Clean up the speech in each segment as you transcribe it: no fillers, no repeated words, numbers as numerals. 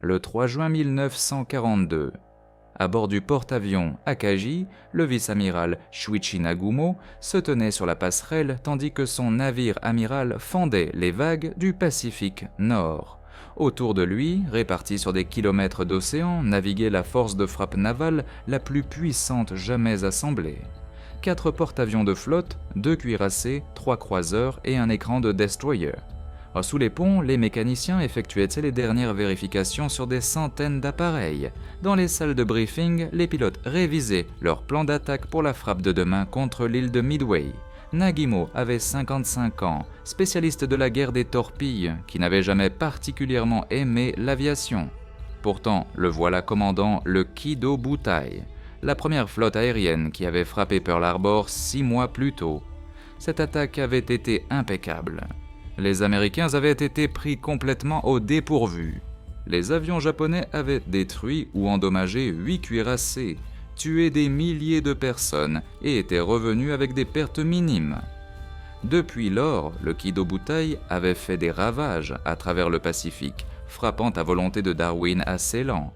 le 3 juin 1942. À bord du porte-avions Akagi, le vice-amiral Shuichi Nagumo se tenait sur la passerelle tandis que son navire amiral fendait les vagues du Pacifique Nord. Autour de lui, répartis sur des kilomètres d'océan, naviguait la force de frappe navale la plus puissante jamais assemblée. 4 porte-avions de flotte, 2 cuirassés, 3 croiseurs et un écran de destroyer. Sous les ponts, les mécaniciens effectuaient les dernières vérifications sur des centaines d'appareils. Dans les salles de briefing, les pilotes révisaient leur plan d'attaque pour la frappe de demain contre l'île de Midway. Nagumo avait 55 ans, spécialiste de la guerre des torpilles, qui n'avait jamais particulièrement aimé l'aviation. Pourtant, le voilà commandant le Kido Butai, la première flotte aérienne qui avait frappé Pearl Harbor 6 mois plus tôt. Cette attaque avait été impeccable. Les Américains avaient été pris complètement au dépourvu. Les avions japonais avaient détruit ou endommagé 8 cuirassés, tué des milliers de personnes et étaient revenus avec des pertes minimes. Depuis lors, le Kido Butai avait fait des ravages à travers le Pacifique, frappant à volonté de Darwin à Ceylan.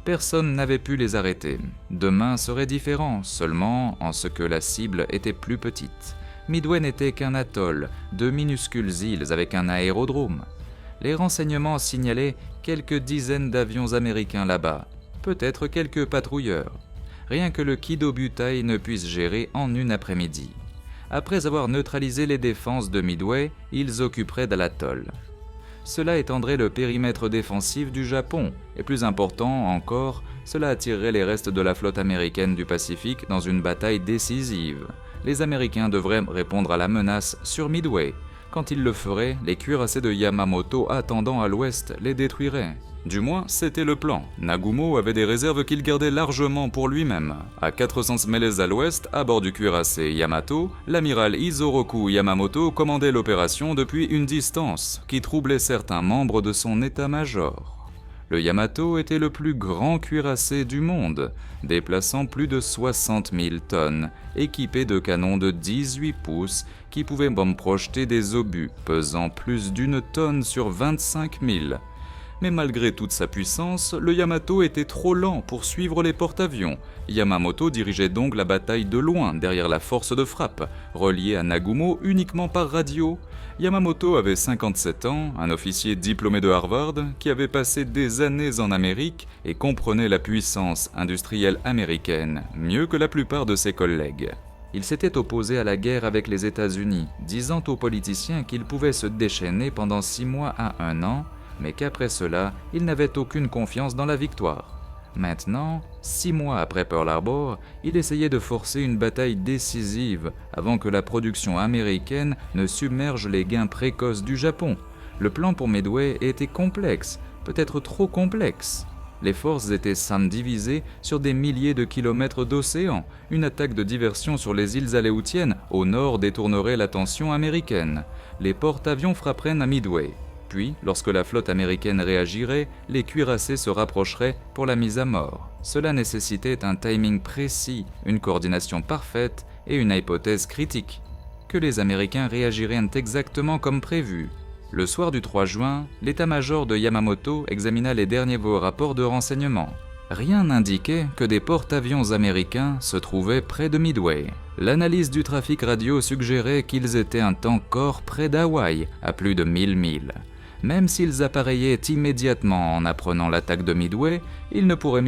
Personne n'avait pu les arrêter. Demain serait différent, seulement en ce que la cible était plus petite. Midway n'était qu'un atoll, de minuscules îles avec un aérodrome. Les renseignements signalaient quelques dizaines d'avions américains là-bas, peut-être quelques patrouilleurs. Rien que le Kido Butai ne puisse gérer en une après-midi. Après avoir neutralisé les défenses de Midway, ils occuperaient de l'atoll. Cela étendrait le périmètre défensif du Japon, et plus important encore, cela attirerait les restes de la flotte américaine du Pacifique dans une bataille décisive. Les Américains devraient répondre à la menace sur Midway. Quand ils le feraient, les cuirassés de Yamamoto attendant à l'ouest les détruiraient. Du moins, c'était le plan. Nagumo avait des réserves qu'il gardait largement pour lui-même. À 400 milles à l'ouest, à bord du cuirassé Yamato, l'amiral Isoroku Yamamoto commandait l'opération depuis une distance qui troublait certains membres de son état-major. Le Yamato était le plus grand cuirassé du monde, déplaçant plus de 60 000 tonnes, équipé de canons de 18 pouces qui pouvaient même projeter des obus pesant plus d'une tonne sur 25 000. Mais malgré toute sa puissance, le Yamato était trop lent pour suivre les porte-avions. Yamamoto dirigeait donc la bataille de loin derrière la force de frappe, reliée à Nagumo uniquement par radio. Yamamoto avait 57 ans, un officier diplômé de Harvard qui avait passé des années en Amérique et comprenait la puissance industrielle américaine mieux que la plupart de ses collègues. Il s'était opposé à la guerre avec les États-Unis, disant aux politiciens qu'il pouvait se déchaîner pendant 6 mois à 1 an, mais qu'après cela, il n'avait aucune confiance dans la victoire. Maintenant, 6 mois après Pearl Harbor, il essayait de forcer une bataille décisive avant que la production américaine ne submerge les gains précoces du Japon. Le plan pour Midway était complexe, peut-être trop complexe. Les forces étaient divisées sur des milliers de kilomètres d'océan. Une attaque de diversion sur les îles Aléoutiennes au nord détournerait l'attention américaine. Les porte-avions frapperaient à Midway. Puis, lorsque la flotte américaine réagirait, les cuirassés se rapprocheraient pour la mise à mort. Cela nécessitait un timing précis, une coordination parfaite et une hypothèse critique. Que les Américains réagiraient exactement comme prévu. Le soir du 3 juin, l'état-major de Yamamoto examina les derniers rapports de renseignement. Rien n'indiquait que des porte-avions américains se trouvaient près de Midway. L'analyse du trafic radio suggérait qu'ils étaient encore près d'Hawaï, à plus de 1000 milles. Même s'ils appareillaient immédiatement en apprenant l'attaque de Midway, ils ne pourraient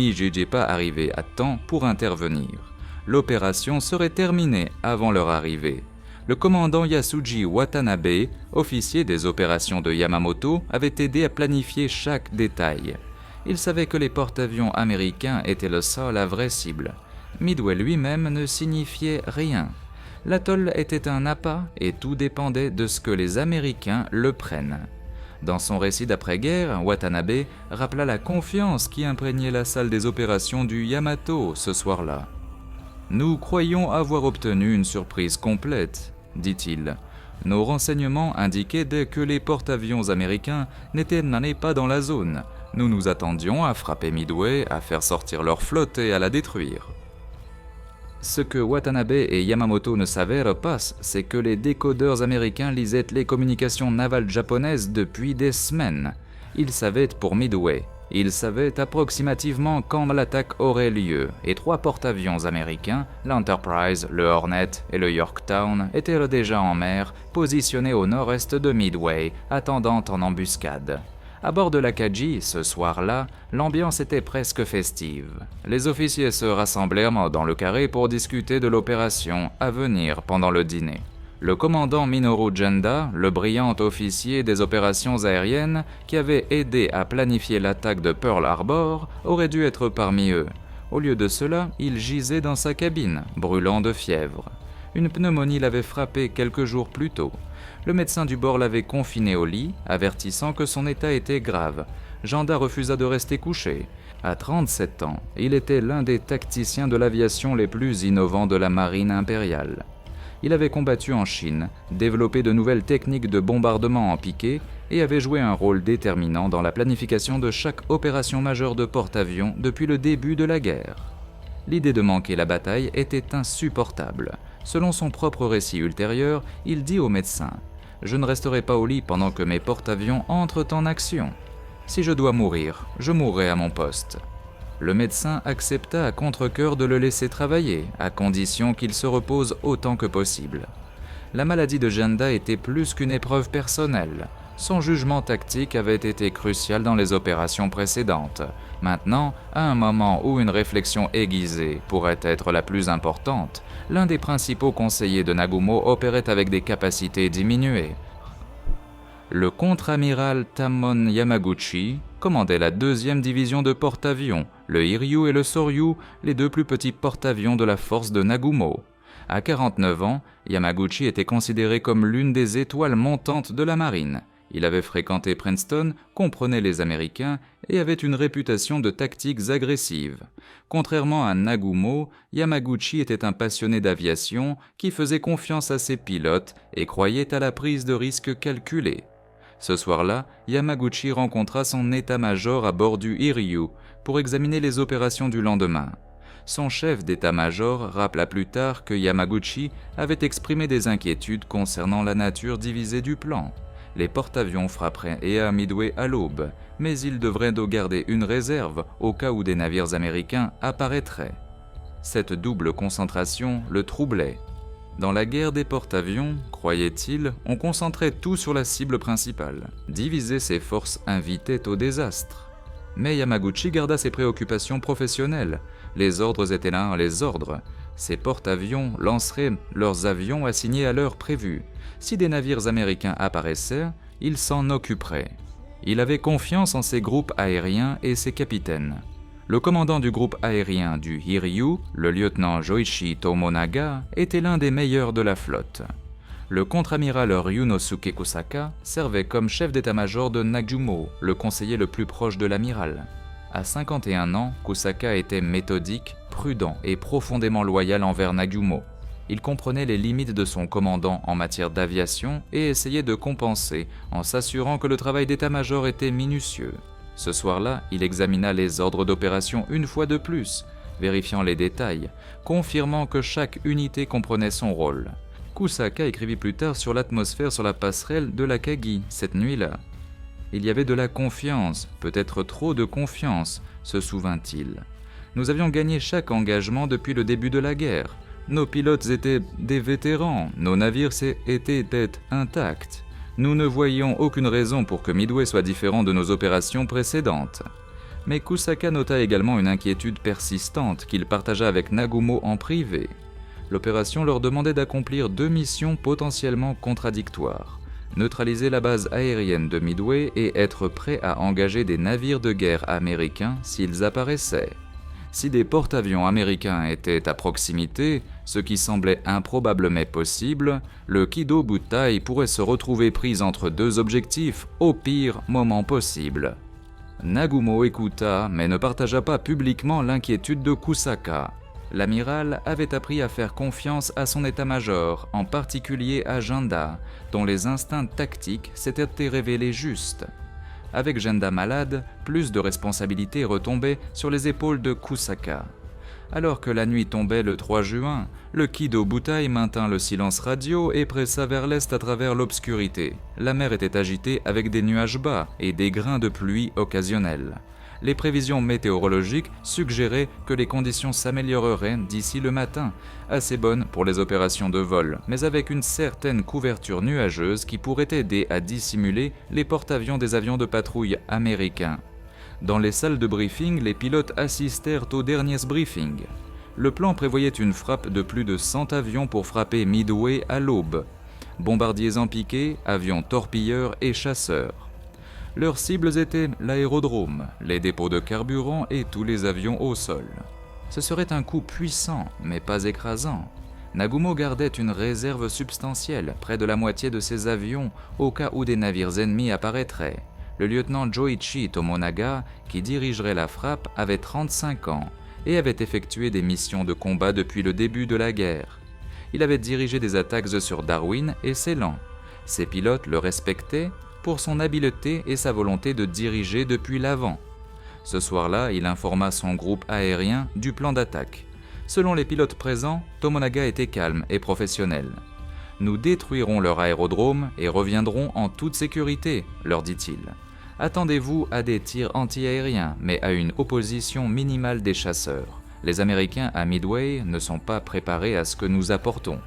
pas arriver à temps pour intervenir. L'opération serait terminée avant leur arrivée. Le commandant Yasuji Watanabe, officier des opérations de Yamamoto, avait aidé à planifier chaque détail. Il savait que les porte-avions américains étaient le seul à vraie cible. Midway lui-même ne signifiait rien. L'atoll était un appât et tout dépendait de ce que les Américains le prennent. Dans son récit d'après-guerre, Watanabe rappela la confiance qui imprégnait la salle des opérations du Yamato ce soir-là. « Nous croyons avoir obtenu une surprise complète, dit-il. Nos renseignements indiquaient dès que les porte-avions américains n'étaient pas dans la zone. Nous nous attendions à frapper Midway, à faire sortir leur flotte et à la détruire. » Ce que Watanabe et Yamamoto ne savaient pas, c'est que les décodeurs américains lisaient les communications navales japonaises depuis des semaines. Ils savaient pour Midway, Il savait approximativement quand l'attaque aurait lieu, et 3 porte-avions américains, l'Enterprise, le Hornet et le Yorktown, étaient déjà en mer, positionnés au nord-est de Midway, attendant en embuscade. À bord de l'Acadie, ce soir-là, l'ambiance était presque festive. Les officiers se rassemblèrent dans le carré pour discuter de l'opération à venir pendant le dîner. Le commandant Minoru Genda, le brillant officier des opérations aériennes qui avait aidé à planifier l'attaque de Pearl Harbor, aurait dû être parmi eux. Au lieu de cela, il gisait dans sa cabine, brûlant de fièvre. Une pneumonie l'avait frappé quelques jours plus tôt. Le médecin du bord l'avait confiné au lit, avertissant que son état était grave. Genda refusa de rester couché. À 37 ans, il était l'un des tacticiens de l'aviation les plus innovants de la marine impériale. Il avait combattu en Chine, développé de nouvelles techniques de bombardement en piqué et avait joué un rôle déterminant dans la planification de chaque opération majeure de porte-avions depuis le début de la guerre. L'idée de manquer la bataille était insupportable. Selon son propre récit ultérieur, il dit au médecin « Je ne resterai pas au lit pendant que mes porte-avions entrent en action. Si je dois mourir, je mourrai à mon poste. » Le médecin accepta à contre-cœur de le laisser travailler, à condition qu'il se repose autant que possible. La maladie de Genda était plus qu'une épreuve personnelle. Son jugement tactique avait été crucial dans les opérations précédentes. Maintenant, à un moment où une réflexion aiguisée pourrait être la plus importante, l'un des principaux conseillers de Nagumo opérait avec des capacités diminuées. Le contre-amiral Tamon Yamaguchi commandait la 2e division de porte-avions, le Hiryu et le Soryu, les 2 plus petits porte-avions de la force de Nagumo. À 49 ans, Yamaguchi était considéré comme l'une des étoiles montantes de la marine. Il avait fréquenté Princeton, comprenait les Américains et avait une réputation de tactiques agressives. Contrairement à Nagumo, Yamaguchi était un passionné d'aviation qui faisait confiance à ses pilotes et croyait à la prise de risques calculés. Ce soir-là, Yamaguchi rencontra son état-major à bord du Hiryu pour examiner les opérations du lendemain. Son chef d'état-major rappela plus tard que Yamaguchi avait exprimé des inquiétudes concernant la nature divisée du plan. Les porte-avions frapperaient et à Midway à l'aube, mais ils devraient garder une réserve au cas où des navires américains apparaîtraient. Cette double concentration le troublait. Dans la guerre des porte-avions, croyait-il, on concentrait tout sur la cible principale. Diviser ses forces invitait au désastre. Mais Yamaguchi garda ses préoccupations professionnelles. Les ordres étaient là, les ordres. Ces porte-avions lanceraient leurs avions assignés à l'heure prévue. Si des navires américains apparaissaient, il s'en occuperait. Il avait confiance en ses groupes aériens et ses capitaines. Le commandant du groupe aérien du Hiryu, le lieutenant Joichi Tomonaga, était l'un des meilleurs de la flotte. Le contre-amiral Ryunosuke Kusaka servait comme chef d'état-major de Nagumo, le conseiller le plus proche de l'amiral. À 51 ans, Kusaka était méthodique, prudent et profondément loyal envers Nagumo. Il comprenait les limites de son commandant en matière d'aviation et essayait de compenser en s'assurant que le travail d'état-major était minutieux. Ce soir-là, il examina les ordres d'opération une fois de plus, vérifiant les détails, confirmant que chaque unité comprenait son rôle. Kusaka écrivit plus tard sur l'atmosphère sur la passerelle de l'Akagi cette nuit-là. Il y avait de la confiance, peut-être trop de confiance, se souvint-il. Nous avions gagné chaque engagement depuis le début de la guerre. Nos pilotes étaient des vétérans, nos navires étaient intacts. Nous ne voyions aucune raison pour que Midway soit différent de nos opérations précédentes. Mais Kusaka nota également une inquiétude persistante qu'il partagea avec Nagumo en privé. L'opération leur demandait d'accomplir 2 missions potentiellement contradictoires. Neutraliser la base aérienne de Midway et être prêt à engager des navires de guerre américains s'ils apparaissaient. Si des porte-avions américains étaient à proximité, ce qui semblait improbable mais possible, le Kido Butai pourrait se retrouver pris entre 2 objectifs au pire moment possible. Nagumo écouta mais ne partagea pas publiquement l'inquiétude de Kusaka. L'amiral avait appris à faire confiance à son état-major, en particulier à Genda, dont les instincts tactiques s'étaient révélés justes. Avec Genda malade, plus de responsabilités retombaient sur les épaules de Kusaka. Alors que la nuit tombait le 3 juin, le Kido Butai maintint le silence radio et pressa vers l'est à travers l'obscurité. La mer était agitée avec des nuages bas et des grains de pluie occasionnels. Les prévisions météorologiques suggéraient que les conditions s'amélioreraient d'ici le matin, assez bonnes pour les opérations de vol, mais avec une certaine couverture nuageuse qui pourrait aider à dissimuler les porte-avions des avions de patrouille américains. Dans les salles de briefing, les pilotes assistèrent au dernier briefing. Le plan prévoyait une frappe de plus de 100 avions pour frapper Midway à l'aube. Bombardiers en piqué, avions torpilleurs et chasseurs. Leurs cibles étaient l'aérodrome, les dépôts de carburant et tous les avions au sol. Ce serait un coup puissant, mais pas écrasant. Nagumo gardait une réserve substantielle, près de la moitié de ses avions, au cas où des navires ennemis apparaîtraient. Le lieutenant Joichi Tomonaga, qui dirigerait la frappe, avait 35 ans et avait effectué des missions de combat depuis le début de la guerre. Il avait dirigé des attaques sur Darwin et Ceylan. Ses pilotes le respectaient pour son habileté et sa volonté de diriger depuis l'avant. Ce soir-là, il informa son groupe aérien du plan d'attaque. Selon les pilotes présents, Tomonaga était calme et professionnel. « Nous détruirons leur aérodrome et reviendrons en toute sécurité », leur dit-il. « Attendez-vous à des tirs anti-aériens, mais à une opposition minimale des chasseurs. Les Américains à Midway ne sont pas préparés à ce que nous apportons. »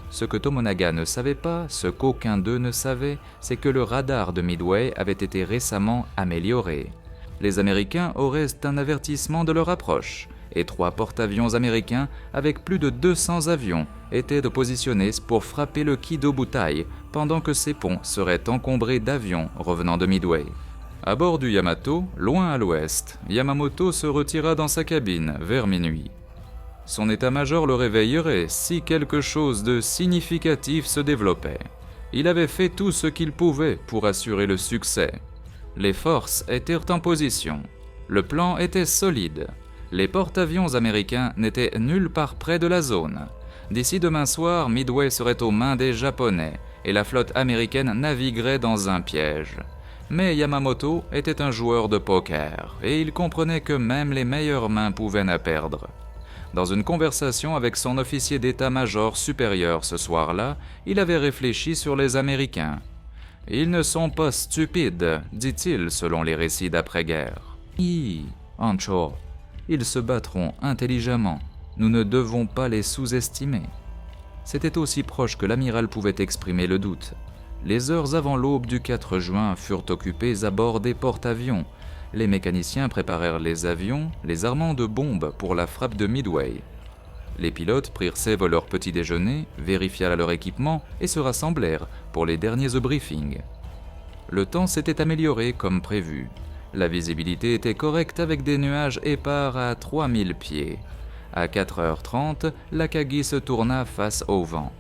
Ce que Tomonaga ne savait pas, ce qu'aucun d'eux ne savait, c'est que le radar de Midway avait été récemment amélioré. Les Américains auraient un avertissement de leur approche, et 3 porte-avions américains avec plus de 200 avions étaient positionnés pour frapper le quai d'Obutai pendant que ces ponts seraient encombrés d'avions revenant de Midway. À bord du Yamato, loin à l'ouest, Yamamoto se retira dans sa cabine vers minuit. Son état-major le réveillerait si quelque chose de significatif se développait. Il avait fait tout ce qu'il pouvait pour assurer le succès. Les forces étaient en position. Le plan était solide. Les porte-avions américains n'étaient nulle part près de la zone. D'ici demain soir, Midway serait aux mains des Japonais et la flotte américaine naviguerait dans un piège. Mais Yamamoto était un joueur de poker et il comprenait que même les meilleures mains pouvaient en perdre. Dans une conversation avec son officier d'état-major supérieur ce soir-là, il avait réfléchi sur les Américains. « Ils ne sont pas stupides, dit-il selon les récits d'après-guerre. Ancho, ils se battront intelligemment. Nous ne devons pas les sous-estimer. » C'était aussi proche que l'amiral pouvait exprimer le doute. Les heures avant l'aube du 4 juin furent occupées à bord des porte-avions. Les mécaniciens préparèrent les avions, les armant de bombes pour la frappe de Midway. Les pilotes prirent sève leur petit déjeuner, vérifièrent leur équipement et se rassemblèrent pour les derniers briefings. Le temps s'était amélioré comme prévu. La visibilité était correcte avec des nuages épars à 3000 pieds. À 4h30, l'Akagi se tourna face au vent.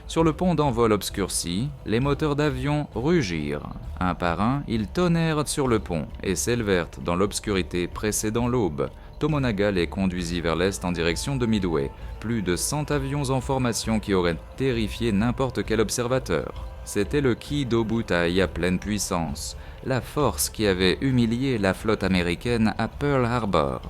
Sur le pont d'envol obscurci, les moteurs d'avion rugirent. Un par un, ils tonnèrent sur le pont et s'élevèrent dans l'obscurité précédant l'aube. Tomonaga les conduisit vers l'est en direction de Midway. Plus de 100 avions en formation qui auraient terrifié n'importe quel observateur. C'était le quai d'Obutai à pleine puissance, la force qui avait humilié la flotte américaine à Pearl Harbor.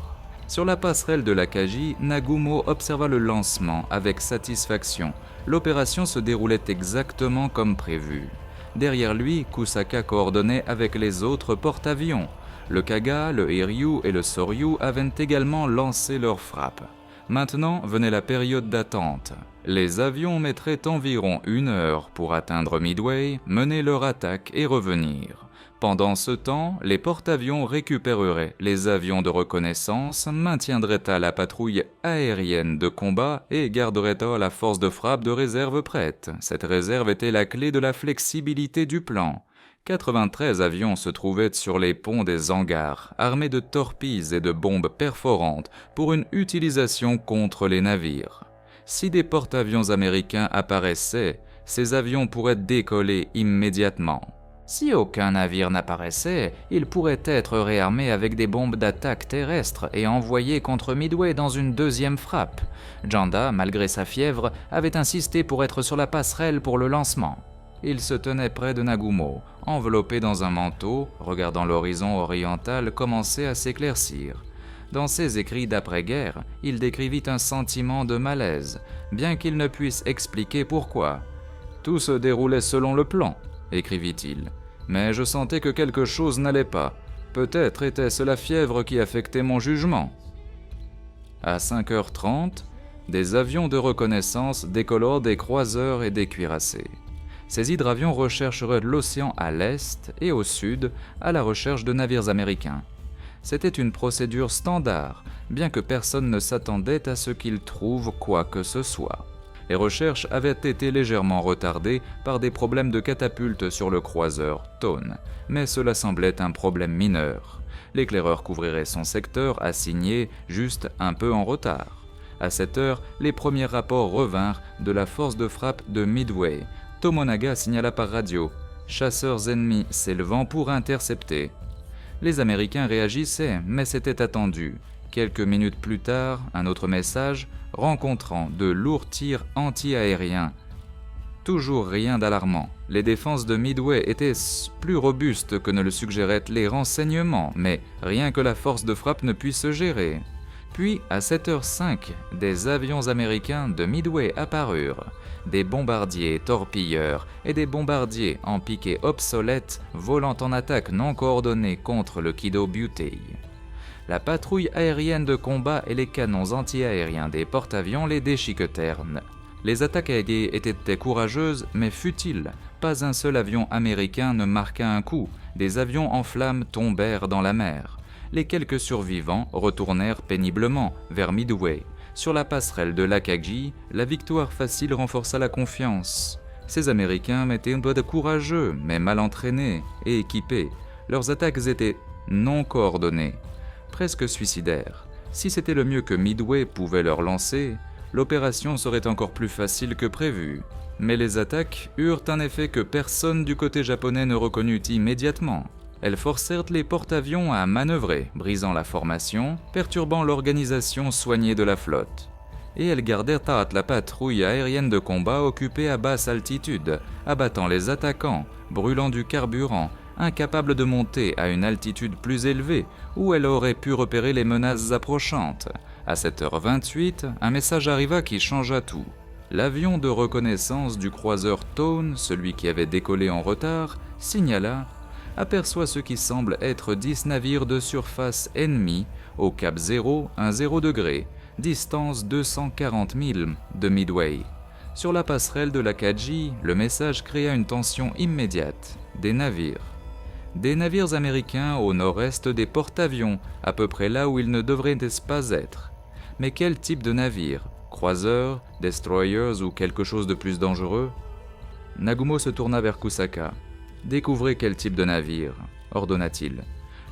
Sur la passerelle de l'Akagi, Nagumo observa le lancement avec satisfaction. L'opération se déroulait exactement comme prévu. Derrière lui, Kusaka coordonnait avec les autres porte-avions. Le Kaga, le Hiryu et le Soryu avaient également lancé leurs frappes. Maintenant venait la période d'attente. Les avions mettraient environ 1 heure pour atteindre Midway, mener leur attaque et revenir. Pendant ce temps, les porte-avions récupéreraient les avions de reconnaissance, maintiendraient à la patrouille aérienne de combat et garderaient à la force de frappe de réserve prête. Cette réserve était la clé de la flexibilité du plan. 93 avions se trouvaient sur les ponts des hangars, armés de torpilles et de bombes perforantes pour une utilisation contre les navires. Si des porte-avions américains apparaissaient, ces avions pourraient décoller immédiatement. Si aucun navire n'apparaissait, il pourrait être réarmé avec des bombes d'attaque terrestre et envoyé contre Midway dans une deuxième frappe. Janda, malgré sa fièvre, avait insisté pour être sur la passerelle pour le lancement. Il se tenait près de Nagumo, enveloppé dans un manteau, regardant l'horizon oriental commencer à s'éclaircir. Dans ses écrits d'après-guerre, il décrivit un sentiment de malaise, bien qu'il ne puisse expliquer pourquoi. « Tout se déroulait selon le plan », écrivit-il, « mais je sentais que quelque chose n'allait pas. Peut-être était-ce la fièvre qui affectait mon jugement. À 5h30, des avions de reconnaissance décollèrent des croiseurs et des cuirassés. Ces hydravions rechercheraient l'océan à l'est et au sud à la recherche de navires américains. C'était une procédure standard, bien que personne ne s'attendait à ce qu'ils trouvent quoi que ce soit. Les recherches avaient été légèrement retardées par des problèmes de catapulte sur le croiseur Tone, mais cela semblait un problème mineur. L'éclaireur couvrirait son secteur assigné juste un peu en retard. À cette heure, les premiers rapports revinrent de la force de frappe de Midway. Tomonaga signala par radio « Chasseurs ennemis s'élevant pour intercepter ». Les Américains réagissaient, mais c'était attendu. Quelques minutes plus tard, un autre message rencontrant de lourds tirs anti-aériens. Toujours rien d'alarmant. Les défenses de Midway étaient plus robustes que ne le suggéraient les renseignements, mais rien que la force de frappe ne puisse gérer. Puis, à 7h05, des avions américains de Midway apparurent. Des bombardiers torpilleurs et des bombardiers en piqué obsolètes volant en attaque non coordonnée contre le Kido Butte. La patrouille aérienne de combat et les canons anti-aériens des porte-avions les déchiquetèrent. Les attaques aériennes étaient courageuses mais futiles. Pas un seul avion américain ne marqua un coup. Des avions en flammes tombèrent dans la mer. Les quelques survivants retournèrent péniblement vers Midway. Sur la passerelle de l'Akagi, la victoire facile renforça la confiance. Ces Américains étaient un peu courageux, mais mal entraînés et équipés. Leurs attaques étaient non coordonnées, presque suicidaires. Si c'était le mieux que Midway pouvait leur lancer, l'opération serait encore plus facile que prévu. Mais les attaques eurent un effet que personne du côté japonais ne reconnut immédiatement. Elles forcèrent les porte-avions à manœuvrer, brisant la formation, perturbant l'organisation soignée de la flotte. Et elles gardèrent la patrouille aérienne de combat occupée à basse altitude, abattant les attaquants, brûlant du carburant, incapable de monter à une altitude plus élevée où elle aurait pu repérer les menaces approchantes. À 7h28, un message arriva qui changea tout. L'avion de reconnaissance du croiseur Tone, celui qui avait décollé en retard, signala « Aperçoit ce qui semble être 10 navires de surface ennemis au cap 0, 0 degré, distance 240 000 de Midway. » Sur la passerelle de l'Akagi, le message créa une tension immédiate. Des navires américains au nord-est des porte-avions, à peu près là où ils ne devraient pas être. Mais quel type de navire? Croiseurs, destroyers ou quelque chose de plus dangereux? Nagumo se tourna vers Kusaka. « Découvrez quel type de navire » ordonna-t-il.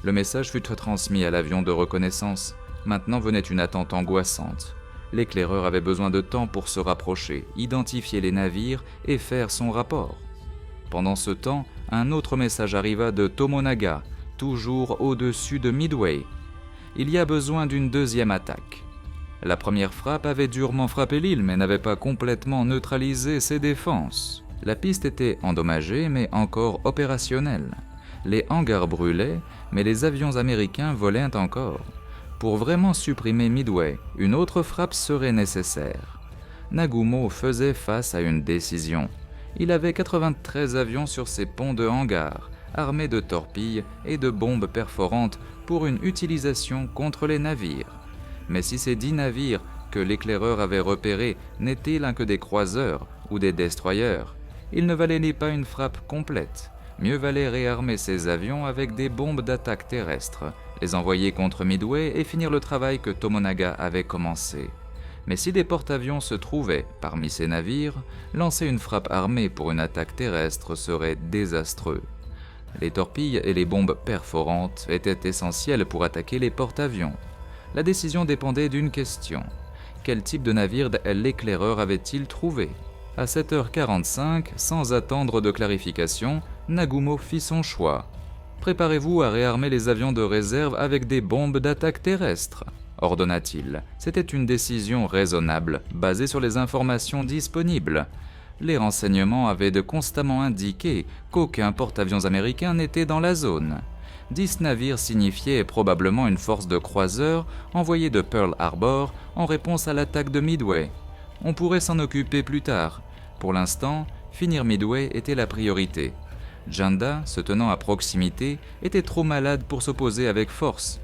Le message fut transmis à l'avion de reconnaissance. Maintenant venait une attente angoissante. L'éclaireur avait besoin de temps pour se rapprocher, identifier les navires et faire son rapport. Pendant ce temps, un autre message arriva de Tomonaga, toujours au-dessus de Midway. Il y a besoin d'une deuxième attaque. La première frappe avait durement frappé l'île, mais n'avait pas complètement neutralisé ses défenses. La piste était endommagée, mais encore opérationnelle. Les hangars brûlaient, mais les avions américains volaient encore. Pour vraiment supprimer Midway, une autre frappe serait nécessaire. Nagumo faisait face à une décision. Il avait 93 avions sur ses ponts de hangars, armés de torpilles et de bombes perforantes pour une utilisation contre les navires. Mais si ces 10 navires que l'éclaireur avait repérés n'étaient l'un que des croiseurs ou des destroyers, il ne valait pas une frappe complète. Mieux valait réarmer ces avions avec des bombes d'attaque terrestre, les envoyer contre Midway et finir le travail que Tomonaga avait commencé. Mais si des porte-avions se trouvaient parmi ces navires, lancer une frappe armée pour une attaque terrestre serait désastreux. Les torpilles et les bombes perforantes étaient essentielles pour attaquer les porte-avions. La décision dépendait d'une question. Quel type de navire l'éclaireur avait-il trouvé? À 7h45, sans attendre de clarification, Nagumo fit son choix. « Préparez-vous à réarmer les avions de réserve avec des bombes d'attaque terrestre », ordonna-t-il. C'était une décision raisonnable, basée sur les informations disponibles. Les renseignements avaient constamment indiqué qu'aucun porte-avions américain n'était dans la zone. 10 navires signifiaient probablement une force de croiseurs envoyée de Pearl Harbor en réponse à l'attaque de Midway. On pourrait s'en occuper plus tard. Pour l'instant, finir Midway était la priorité. Janda, se tenant à proximité, était trop malade pour s'opposer avec force.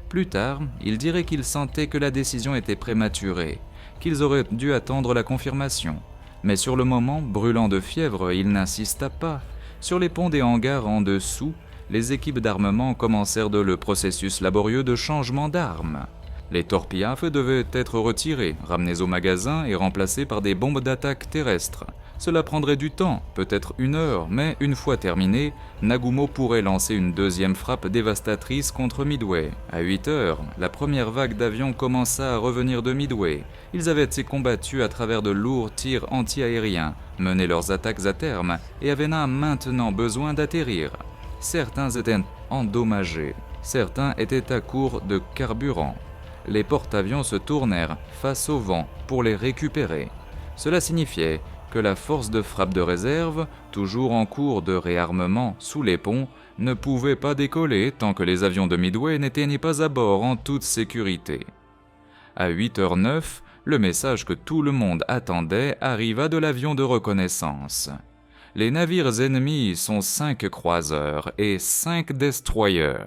Plus tard, il dirait qu'il sentait que la décision était prématurée, qu'ils auraient dû attendre la confirmation. Mais sur le moment, brûlant de fièvre, il n'insista pas. Sur les ponts des hangars en dessous, les équipes d'armement commencèrent le processus laborieux de changement d'armes. Les torpilles à feu devaient être retirées, ramenées au magasin et remplacées par des bombes d'attaque terrestres. Cela prendrait du temps, peut-être 1 heure, mais une fois terminé, Nagumo pourrait lancer une deuxième frappe dévastatrice contre Midway. À 8 heures, la première vague d'avions commença à revenir de Midway. Ils avaient été combattus à travers de lourds tirs anti-aériens, mené leurs attaques à terme et avaient maintenant besoin d'atterrir. Certains étaient endommagés, certains étaient à court de carburant. Les porte-avions se tournèrent face au vent pour les récupérer. Cela signifiait que la force de frappe de réserve, toujours en cours de réarmement sous les ponts, ne pouvait pas décoller tant que les avions de Midway n'étaient pas à bord en toute sécurité. À 8h09, le message que tout le monde attendait arriva de l'avion de reconnaissance. Les navires ennemis sont 5 croiseurs et 5 destroyers.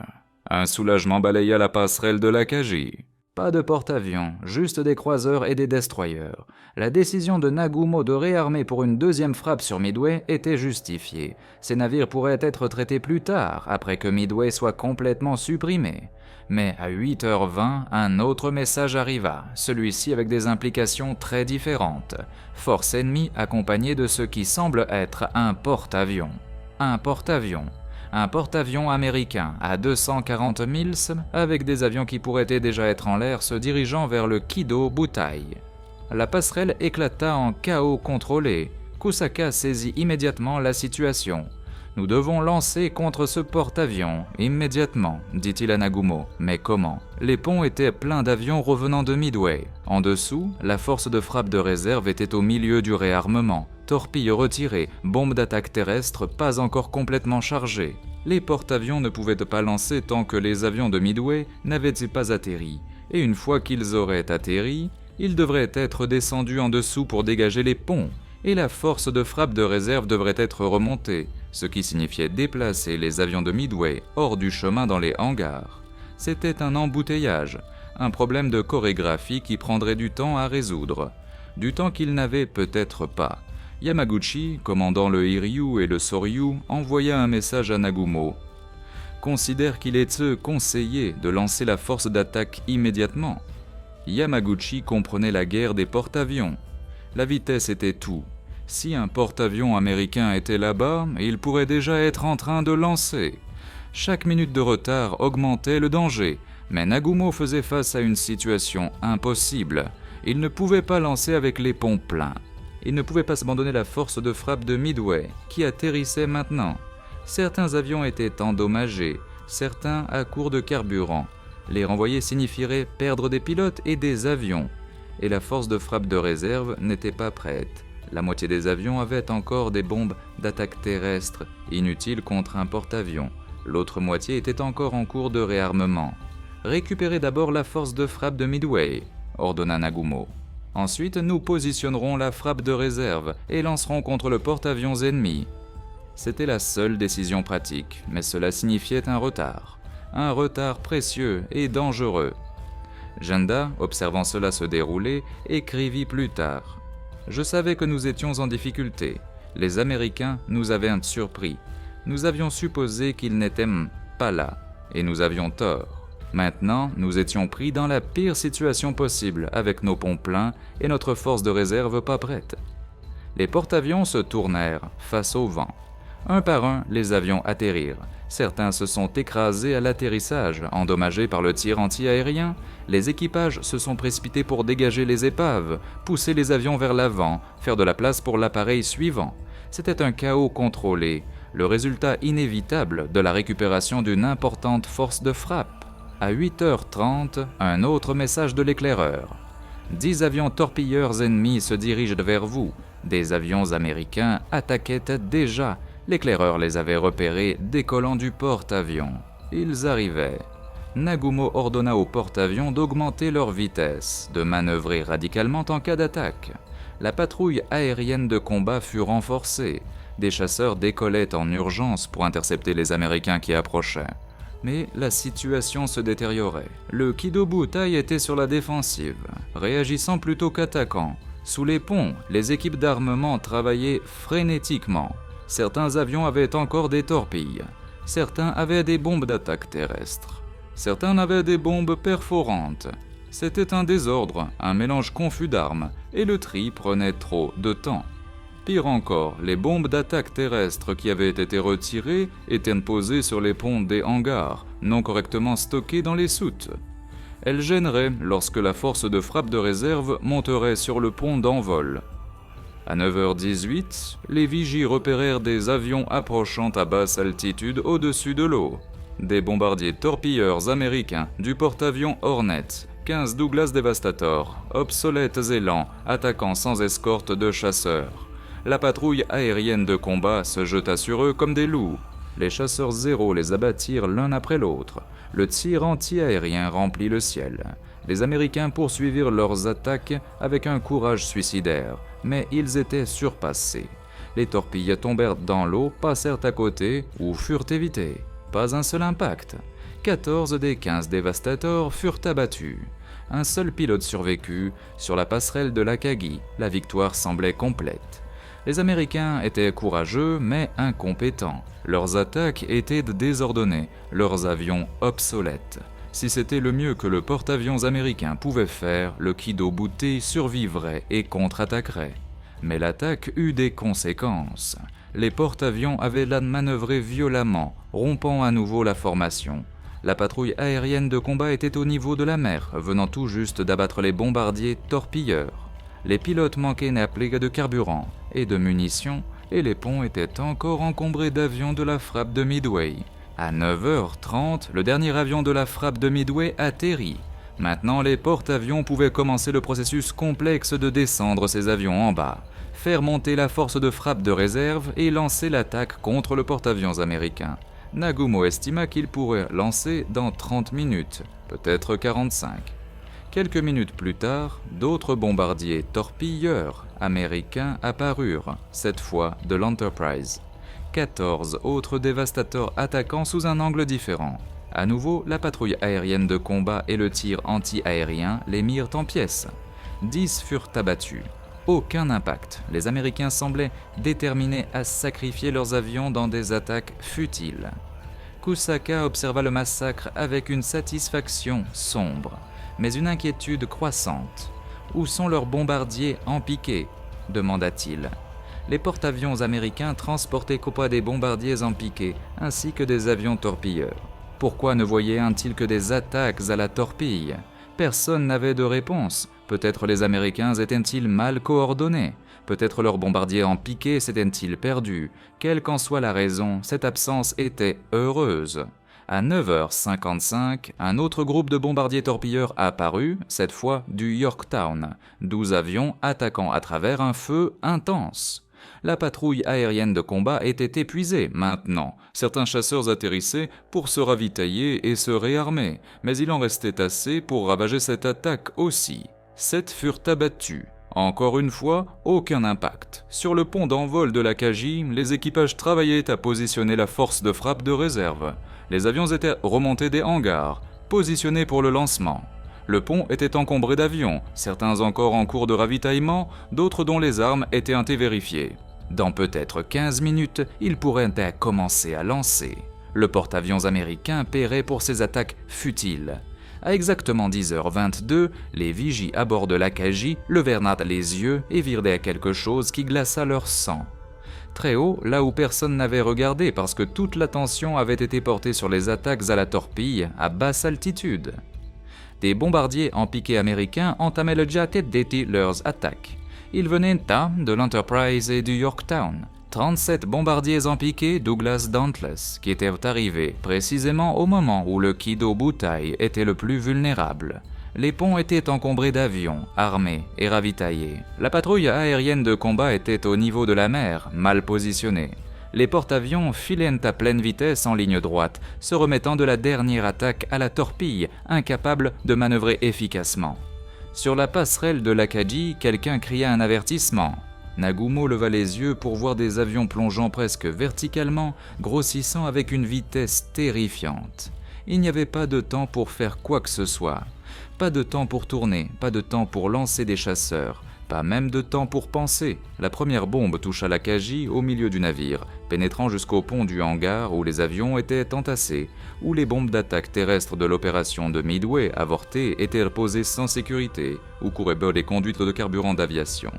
Un soulagement balaya la passerelle de l'Akagi. Pas de porte-avions, juste des croiseurs et des destroyers. La décision de Nagumo de réarmer pour une deuxième frappe sur Midway était justifiée. Ces navires pourraient être traités plus tard, après que Midway soit complètement supprimé. Mais à 8h20, un autre message arriva, celui-ci avec des implications très différentes. Force ennemie accompagnée de ce qui semble être un porte-avions. Un porte-avions américain à 240 miles avec des avions qui pourraient déjà être en l'air se dirigeant vers le Kido Butai. La passerelle éclata en chaos contrôlé. Kusaka saisit immédiatement la situation. « Nous devons lancer contre ce porte-avions, immédiatement, dit-il à Nagumo. Mais comment ? Les ponts étaient pleins d'avions revenant de Midway. En dessous, la force de frappe de réserve était au milieu du réarmement. Torpilles retirées, bombes d'attaque terrestre pas encore complètement chargées. Les porte-avions ne pouvaient pas lancer tant que les avions de Midway n'avaient pas atterri. Et une fois qu'ils auraient atterri, ils devraient être descendus en dessous pour dégager les ponts. Et la force de frappe de réserve devrait être remontée, ce qui signifiait déplacer les avions de Midway hors du chemin dans les hangars. C'était un embouteillage, un problème de chorégraphie qui prendrait du temps à résoudre, du temps qu'il n'avait peut-être pas. Yamaguchi, commandant le Hiryu et le Soryu, envoya un message à Nagumo. Considère qu'il est conseillé de lancer la force d'attaque immédiatement. Yamaguchi comprenait la guerre des porte-avions. La vitesse était tout. Si un porte-avions américain était là-bas, il pourrait déjà être en train de lancer. Chaque minute de retard augmentait le danger, mais Nagumo faisait face à une situation impossible. Il ne pouvait pas lancer avec les ponts pleins. Il ne pouvait pas abandonner la force de frappe de Midway, qui atterrissait maintenant. Certains avions étaient endommagés, certains à court de carburant. Les renvoyer signifierait perdre des pilotes et des avions. Et la force de frappe de réserve n'était pas prête. La moitié des avions avaient encore des bombes d'attaque terrestre, inutiles contre un porte-avions. L'autre moitié était encore en cours de réarmement. « Récupérez d'abord la force de frappe de Midway », ordonna Nagumo. « Ensuite, nous positionnerons la frappe de réserve et lancerons contre le porte-avions ennemi. » C'était la seule décision pratique, mais cela signifiait un retard. Un retard précieux et dangereux. Janda, observant cela se dérouler, écrivit plus tard. « Je savais que nous étions en difficulté. Les Américains nous avaient surpris. Nous avions supposé qu'ils n'étaient pas là, et nous avions tort. Maintenant, nous étions pris dans la pire situation possible, avec nos ponts pleins et notre force de réserve pas prête. » Les porte-avions se tournèrent face au vent. Un par un, les avions atterrirent. Certains se sont écrasés à l'atterrissage, endommagés par le tir anti-aérien. Les équipages se sont précipités pour dégager les épaves, pousser les avions vers l'avant, faire de la place pour l'appareil suivant. C'était un chaos contrôlé, le résultat inévitable de la récupération d'une importante force de frappe. À 8h30, un autre message de l'éclaireur. 10 avions torpilleurs ennemis se dirigent vers vous. Des avions américains attaquaient déjà. L'éclaireur les avait repérés décollant du porte-avions. Ils arrivaient. Nagumo ordonna aux porte-avions d'augmenter leur vitesse, de manœuvrer radicalement en cas d'attaque. La patrouille aérienne de combat fut renforcée. Des chasseurs décollaient en urgence pour intercepter les Américains qui approchaient. Mais la situation se détériorait. Le Kido Butai était sur la défensive, réagissant plutôt qu'attaquant. Sous les ponts, les équipes d'armement travaillaient frénétiquement. Certains avions avaient encore des torpilles. Certains avaient des bombes d'attaque terrestre. Certains avaient des bombes perforantes. C'était un désordre, un mélange confus d'armes, et le tri prenait trop de temps. Pire encore, les bombes d'attaque terrestre qui avaient été retirées étaient posées sur les ponts des hangars, non correctement stockées dans les soutes. Elles gêneraient lorsque la force de frappe de réserve monterait sur le pont d'envol. À 9h18, les vigies repérèrent des avions approchant à basse altitude au-dessus de l'eau. Des bombardiers torpilleurs américains du porte-avions Hornet, 15 Douglas Devastator, obsolètes et lents, attaquant sans escorte de chasseurs. La patrouille aérienne de combat se jeta sur eux comme des loups. Les chasseurs zéro les abattirent l'un après l'autre. Le tir anti-aérien remplit le ciel. Les Américains poursuivirent leurs attaques avec un courage suicidaire, mais ils étaient surpassés. Les torpilles tombèrent dans l'eau, passèrent à côté ou furent évitées. Pas un seul impact. 14 des 15 dévastateurs furent abattus. Un seul pilote survécut. Sur la passerelle de l'Akagi, la victoire semblait complète. Les Américains étaient courageux mais incompétents. Leurs attaques étaient désordonnées, leurs avions obsolètes. Si c'était le mieux que le porte-avions américain pouvait faire, le Kido Butai survivrait et contre-attaquerait. Mais l'attaque eut des conséquences. Les porte-avions avaient manœuvré violemment, rompant à nouveau la formation. La patrouille aérienne de combat était au niveau de la mer, venant tout juste d'abattre les bombardiers torpilleurs. Les pilotes manquaient de carburant et de munitions, et les ponts étaient encore encombrés d'avions de la frappe de Midway. À 9h30, le dernier avion de la frappe de Midway atterrit. Maintenant, les porte-avions pouvaient commencer le processus complexe de descendre ces avions en bas, faire monter la force de frappe de réserve et lancer l'attaque contre le porte-avions américain. Nagumo estima qu'il pourrait lancer dans 30 minutes, peut-être 45. Quelques minutes plus tard, d'autres bombardiers torpilleurs américains apparurent, cette fois de l'Enterprise. 14 autres dévastateurs attaquant sous un angle différent. À nouveau, la patrouille aérienne de combat et le tir anti-aérien les mirent en pièces. 10 furent abattus. Aucun impact. Les Américains semblaient déterminés à sacrifier leurs avions dans des attaques futiles. Kusaka observa le massacre avec une satisfaction sombre, mais une inquiétude croissante. « Où sont leurs bombardiers en piqué ?» demanda-t-il. Les porte-avions américains transportaient des bombardiers en piqué, ainsi que des avions torpilleurs. Pourquoi ne voyaient-ils que des attaques à la torpille ? Personne n'avait de réponse. Peut-être les Américains étaient-ils mal coordonnés. Peut-être leurs bombardiers en piqué s'étaient-ils perdus. Quelle qu'en soit la raison, cette absence était heureuse. À 9h55, un autre groupe de bombardiers torpilleurs apparut, cette fois du Yorktown, 12 avions attaquant à travers un feu intense. La patrouille aérienne de combat était épuisée maintenant. Certains chasseurs atterrissaient pour se ravitailler et se réarmer, mais il en restait assez pour ravager cette attaque aussi. 7 furent abattus. Encore une fois, aucun impact. Sur le pont d'envol de l'Akagi, les équipages travaillaient à positionner la force de frappe de réserve. Les avions étaient remontés des hangars, positionnés pour le lancement. Le pont était encombré d'avions, certains encore en cours de ravitaillement, d'autres dont les armes étaient vérifiées. Dans peut-être 15 minutes, ils pourraient commencer à lancer. Le porte-avions américain paierait pour ces attaques futiles. À exactement 10h22, les vigies à bord de l'Akagi levèrent les yeux et virent quelque chose qui glaça leur sang. Très haut, là où personne n'avait regardé parce que toute l'attention avait été portée sur les attaques à la torpille à basse altitude. Des bombardiers en piqué américains entamaient leurs attaques. Ils venaient de l'Enterprise et du Yorktown. 37 bombardiers en piqué Douglas Dauntless qui étaient arrivés précisément au moment où le Kido Butai était le plus vulnérable. Les ponts étaient encombrés d'avions, armés et ravitaillés. La patrouille aérienne de combat était au niveau de la mer, mal positionnée. Les porte-avions filaient à pleine vitesse en ligne droite, se remettant de la dernière attaque à la torpille, incapables de manœuvrer efficacement. Sur la passerelle de l'Akagi, quelqu'un cria un avertissement. Nagumo leva les yeux pour voir des avions plongeant presque verticalement, grossissant avec une vitesse terrifiante. Il n'y avait pas de temps pour faire quoi que ce soit. Pas de temps pour tourner, pas de temps pour lancer des chasseurs, pas même de temps pour penser. La première bombe toucha l'Akagi au milieu du navire, pénétrant jusqu'au pont du hangar où les avions étaient entassés, où les bombes d'attaque terrestre de l'opération de Midway avortée étaient posées sans sécurité, où couraient bas les conduites de carburant d'aviation.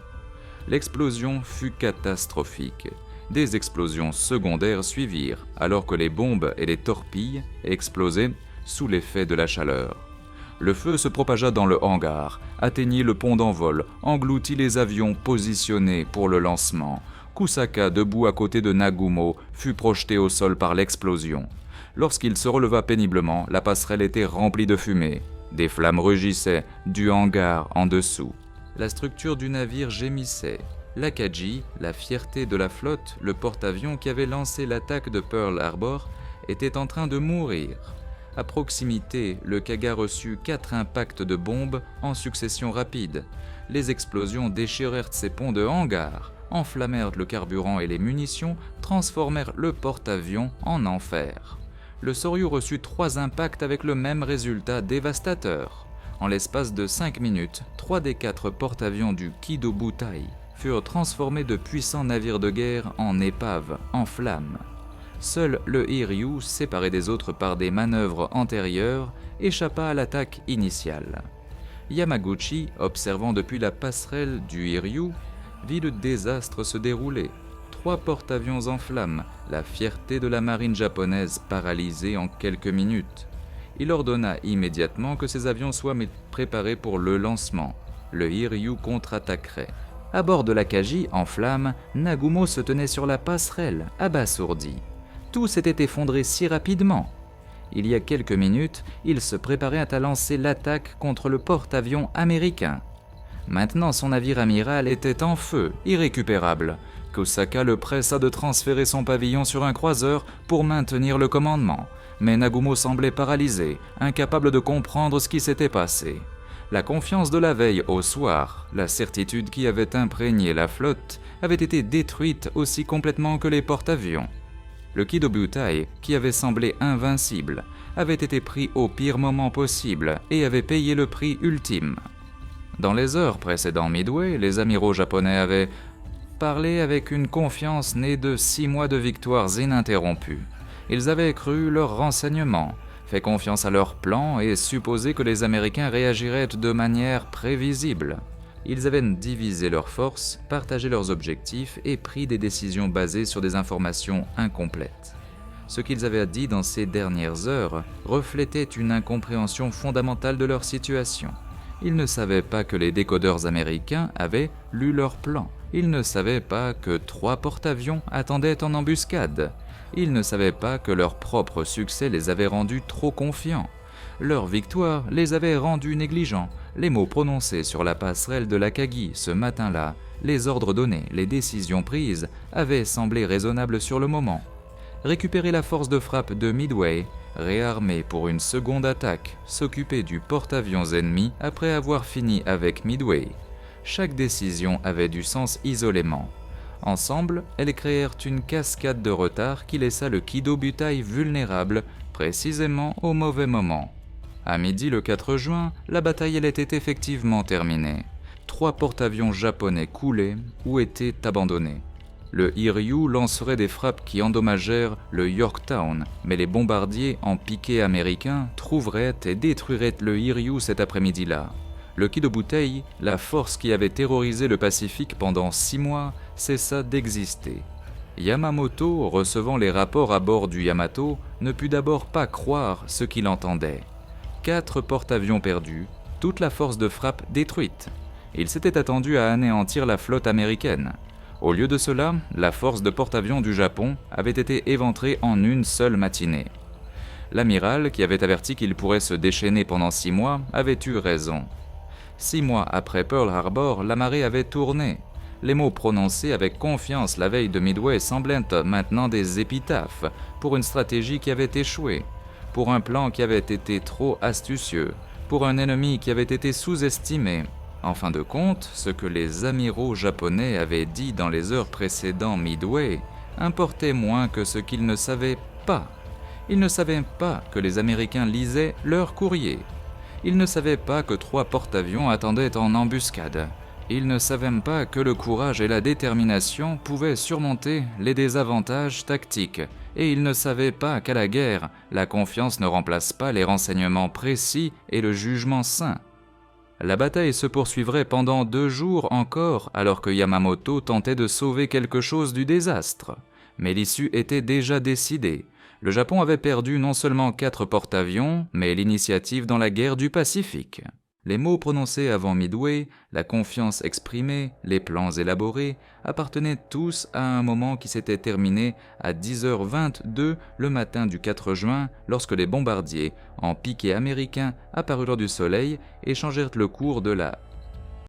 L'explosion fut catastrophique. Des explosions secondaires suivirent, alors que les bombes et les torpilles explosaient sous l'effet de la chaleur. Le feu se propagea dans le hangar, atteignit le pont d'envol, engloutit les avions positionnés pour le lancement. Kusaka, debout à côté de Nagumo, fut projeté au sol par l'explosion. Lorsqu'il se releva péniblement, la passerelle était remplie de fumée. Des flammes rugissaient du hangar en dessous. La structure du navire gémissait. L'Akagi, la fierté de la flotte, le porte-avions qui avait lancé l'attaque de Pearl Harbor, était en train de mourir. À proximité, le Kaga reçut 4 impacts de bombes en succession rapide. Les explosions déchirèrent ses ponts de hangar, enflammèrent le carburant et les munitions, transformèrent le porte-avions en enfer. Le Soryu reçut 3 impacts avec le même résultat dévastateur. En l'espace de 5 minutes, 3 des 4 porte-avions du Kido Butai furent transformés de puissants navires de guerre en épaves, en flammes. Seul le Hiryu, séparé des autres par des manœuvres antérieures, échappa à l'attaque initiale. Yamaguchi, observant depuis la passerelle du Hiryu, vit le désastre se dérouler. 3 porte-avions en flammes, la fierté de la marine japonaise paralysée en quelques minutes. Il ordonna immédiatement que ces avions soient préparés pour le lancement. Le Hiryu contre-attaquerait. À bord de l'Akagi, en flammes, Nagumo se tenait sur la passerelle, abasourdi. Tout s'était effondré si rapidement. Il y a quelques minutes, il se préparait à lancer l'attaque contre le porte-avions américain. Maintenant, son navire amiral était en feu, irrécupérable. Kusaka le pressa de transférer son pavillon sur un croiseur pour maintenir le commandement. Mais Nagumo semblait paralysé, incapable de comprendre ce qui s'était passé. La confiance de la veille au soir, la certitude qui avait imprégné la flotte, avait été détruite aussi complètement que les porte-avions. Le Kido Butai, qui avait semblé invincible, avait été pris au pire moment possible et avait payé le prix ultime. Dans les heures précédant Midway, les amiraux japonais avaient parlé avec une confiance née de 6 mois de victoires ininterrompues. Ils avaient cru leurs renseignements, fait confiance à leurs plans et supposé que les Américains réagiraient de manière prévisible. Ils avaient divisé leurs forces, partagé leurs objectifs et pris des décisions basées sur des informations incomplètes. Ce qu'ils avaient dit dans ces dernières heures reflétait une incompréhension fondamentale de leur situation. Ils ne savaient pas que les décodeurs américains avaient lu leur plan. Ils ne savaient pas que 3 porte-avions attendaient en embuscade. Ils ne savaient pas que leur propre succès les avait rendus trop confiants. Leur victoire les avait rendus négligents. Les mots prononcés sur la passerelle de l'Akagi ce matin-là, les ordres donnés, les décisions prises, avaient semblé raisonnables sur le moment. Récupérer la force de frappe de Midway, réarmer pour une seconde attaque, s'occuper du porte-avions ennemi après avoir fini avec Midway. Chaque décision avait du sens isolément. Ensemble, elles créèrent une cascade de retard qui laissa le Kido Butai vulnérable précisément au mauvais moment. À midi le 4 juin, la bataille était effectivement terminée. 3 porte-avions japonais coulaient ou étaient abandonnés. Le Hiryu lancerait des frappes qui endommagèrent le Yorktown, mais les bombardiers en piqué américains trouveraient et détruiraient le Hiryu cet après-midi-là. Le Kido Butai, la force qui avait terrorisé le Pacifique pendant 6 mois, cessa d'exister. Yamamoto, recevant les rapports à bord du Yamato, ne put d'abord pas croire ce qu'il entendait. 4 porte-avions perdus, toute la force de frappe détruite. Il s'était attendu à anéantir la flotte américaine. Au lieu de cela, la force de porte-avions du Japon avait été éventrée en une seule matinée. L'amiral, qui avait averti qu'il pourrait se déchaîner pendant 6 mois, avait eu raison. 6 mois après Pearl Harbor, la marée avait tourné. Les mots prononcés avec confiance la veille de Midway semblaient maintenant des épitaphes pour une stratégie qui avait échoué, pour un plan qui avait été trop astucieux, pour un ennemi qui avait été sous-estimé. En fin de compte, ce que les amiraux japonais avaient dit dans les heures précédant Midway importait moins que ce qu'ils ne savaient pas. Ils ne savaient pas que les Américains lisaient leur courrier. Ils ne savaient pas que 3 porte-avions attendaient en embuscade. Ils ne savaient même pas que le courage et la détermination pouvaient surmonter les désavantages tactiques. Et ils ne savaient pas qu'à la guerre, la confiance ne remplace pas les renseignements précis et le jugement sain. La bataille se poursuivrait pendant 2 jours encore alors que Yamamoto tentait de sauver quelque chose du désastre. Mais l'issue était déjà décidée. Le Japon avait perdu non seulement 4 porte-avions, mais l'initiative dans la guerre du Pacifique. Les mots prononcés avant Midway, la confiance exprimée, les plans élaborés, appartenaient tous à un moment qui s'était terminé à 10h22 le matin du 4 juin, lorsque les bombardiers, en piqué américain, apparus lors du soleil et changèrent le cours de la